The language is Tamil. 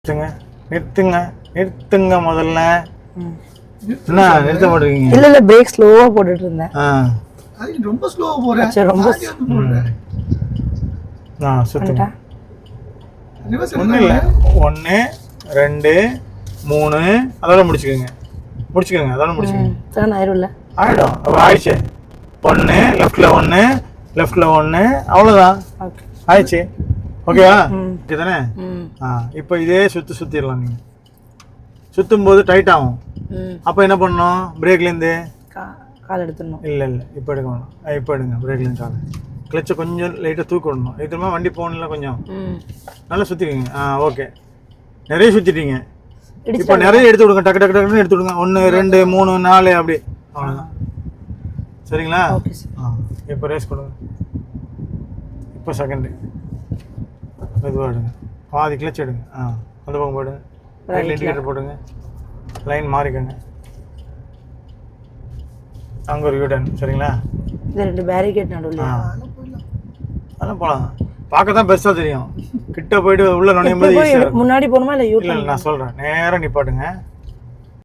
நிறுத்துங்க நிறுத்துங்க முதல்ல. என்ன நிறுத்த மாட்டீங்க? இல்ல பிரேக் ஸ்லோவா போட்டுட்டு இருந்தேன். ரொம்ப ஸ்லோவா போறேன். ரொம்ப சுத்துங்க. ஒண்ணு இல்ல 1 2 3 அதோட முடிச்சுக்கோங்க அதோட முடிச்சுக்கோங்க. டர்ன் ஆயிரும்ல? ஆயிடும். ஆயிடுச்சு. 1 லெஃப்ட்ல 1 அவ்வளவுதான். ஆயிடுச்சு. ஓகேவா? ஓகேதானே? இப்போ இதே சுத்திடலாம். நீங்க சுத்தும் போது டைட் ஆகும். அப்போ என்ன பண்ணணும்? பிரேக்லேருந்து கால் எடுத்துடணும். இல்லை இப்போ எடுக்க வேணாம். இப்போ எடுங்க பிரேக்லேருந்து கால். கிளச்சை கொஞ்சம் லைட்டாக தூக்கி விடணும். இதுமா வண்டி போகணும்ல கொஞ்சம் நல்லா சுற்றிக்கோங்க. ஓகே, நிறைய சுற்றிட்டீங்க. இப்போ நிறைய எடுத்து விடுங்க. டக்கு டக்கு டக்குன்னு எடுத்து விடுங்க. 1 2 3 4 அப்படி. அவ்வளோதான். சரிங்களா? இப்போ ரேஸ் கொடுங்க. இப்போ செகண்டு மெதுவாக எடுங்க. பாதி கிளச் எடுங்க. அந்த பக்கம் போடுங்க. ரைட் இண்டிகேட்டர் போடுங்க. லைன் மாறிக்கோங்க. அங்கே ஒரு யூட்டன். சரிங்களா? இந்த 2 பேரிகேட் நடுவில் அதெல்லாம் போகலாம். பார்க்க தான் பெருசாக தெரியும். கிட்ட போயிட்டு உள்ள நுழையும் போது முன்னாடி போகணுமா இல்லை இல்லை நான் சொல்கிறேன். நேராக நிப்பாட்டுங்க.